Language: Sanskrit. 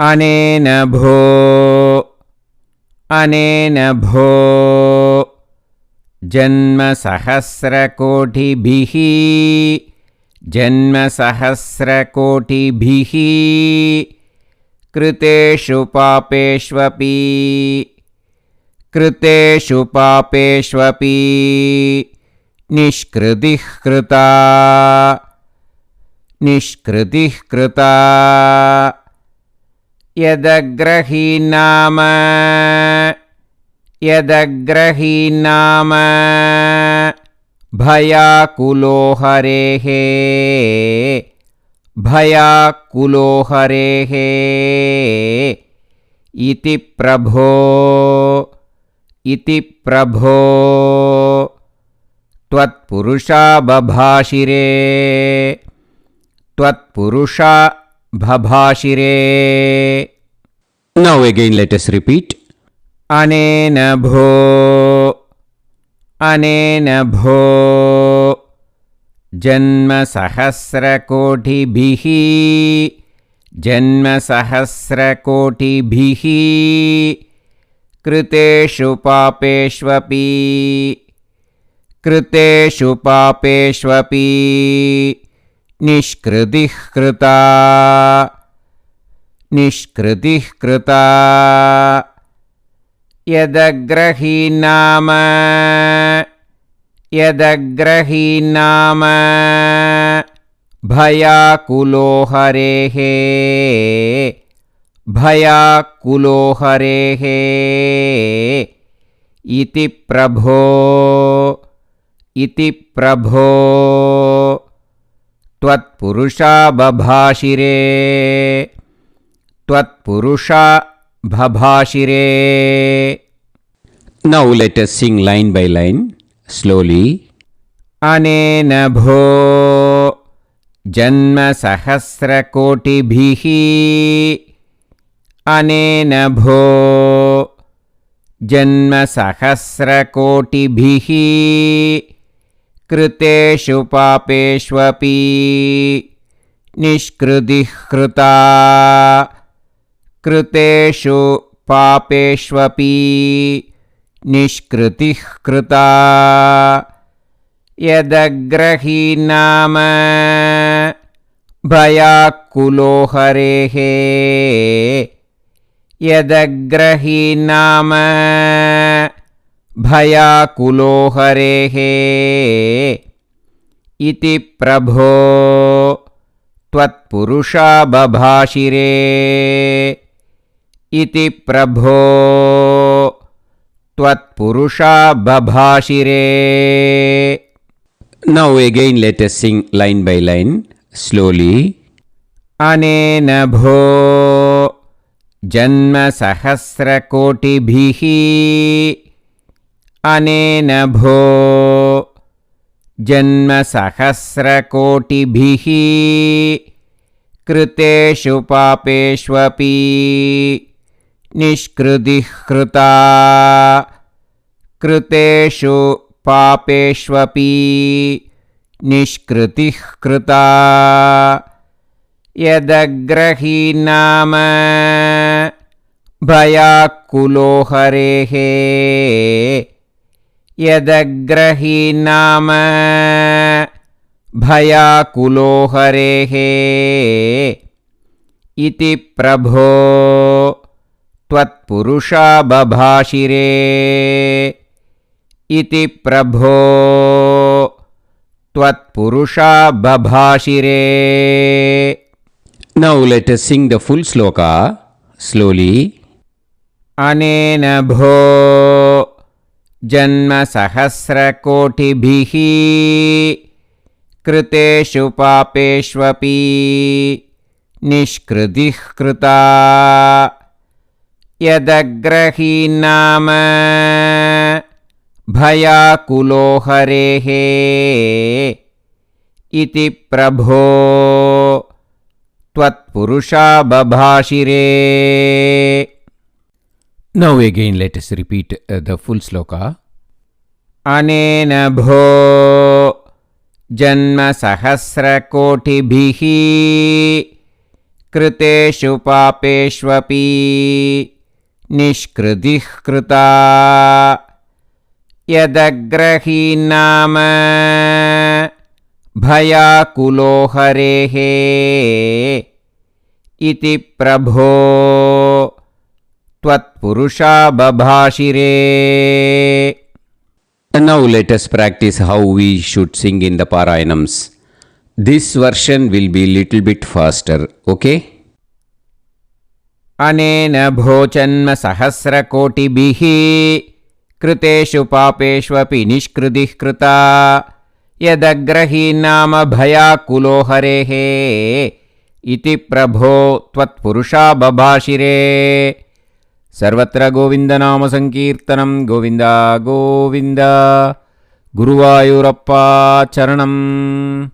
अनेन भो अनेन भो जन्मसहस्रकोटिभिः जन्मसहस्रकोटिभिः कृतेषु पापेष्वपि कृतेषु पापेष्वपि निष्कृतिः कृता निष्कृतिः कृता यदग्रहीन्नाम यदग्रहीन्नाम भयाकुलो हरेः भयाकुलो हरेः इति प्रभो त्वत्पुरुषा बभाषिरे त्वत्पुरुषा बभाषिरे. Now again let us repeat. अनेन भो जन्मसहस्रकोटिभिः जन्मसहस्रकोटिभिः कृतेषु पापेष्वपि कृतेषु पापेष्वपि निष्कृतिः कृता निष्कृतिः कृता यदग्रहीन्नाम यदग्रहीन्नाम भयाकुलो हरेः भयाकुलो हरेः इति प्रभो त्वत्पुरुषा बभाषिरे त्वत्पुरुषा बभाषिरे. Now let us sing line by line slowly. अनेन भो जन्मसहस्रकोटिभिः अनेन भो जन्मसहस्रकोटिभिः कृतेषु पापेष्वपि निष्कृतिः कृता कृतेषु पापेष्वपि निष्कृतिः कृता यदग्रहीन्नाम भयाकुलो हरेः यदग्रहीन्नाम भयाकुलो हरेः इति प्रभो त्वत्पुरुषा बभाषिरे इति प्रभो त्वत्पुरुषा बभाषिरे. Now again let us sing line by line slowly. अनेन भो जन्मसहस्रकोटिभिः अनेन भो जन्मसहस्रकोटिभिः कृतेषु पापेष्वपि निष्कृतिः कृता कृतेषु पापेष्वपि निष्कृतिः कृता यदग्रहीन्नाम भयाकुलो हरेः यदग्रहीन्नाम भयाकुलो हरेः इति प्रभो त्वत्पुरुषा बभाषिरे इति प्रभो त्वत्पुरुषा बभाषिरे. Now let us sing the full sloka slowly. अनेन भो जन्मसहस्रकोटिभिः कृतेषु पापेष्वपि निष्कृतिः कृता यदग्रहीन्नाम भयाकुलो हरेः इति प्रभो त्वत्पुरुषा बभाषिरे. Now again let us repeat the full sloka. अनेन भो जन्मसहस्रकोटिभिः कृतेषु पापेष्वपि निष्कृतिः कृता यदग्रहीन्नाम भयाकुलो हरेः इति प्रभो त्वत्पुरुषा बभाषिरे. And now let us practice how we should sing in the Parayanams. This version will be little bit faster, okay? अनेन भोजन्म सहस्रकोटिभिः कृतेषु पापेष्वपि निष्कृतिः कृता यदग्रहीन्नाम भयाकुलो हरेः इति प्रभो त्वत्पुरुषा बभाषिरे. सर्वत्र गोविन्दनाम संकीर्तनं गोविन्द गोविन्द. गुरुवायूरप्पा चरणम्.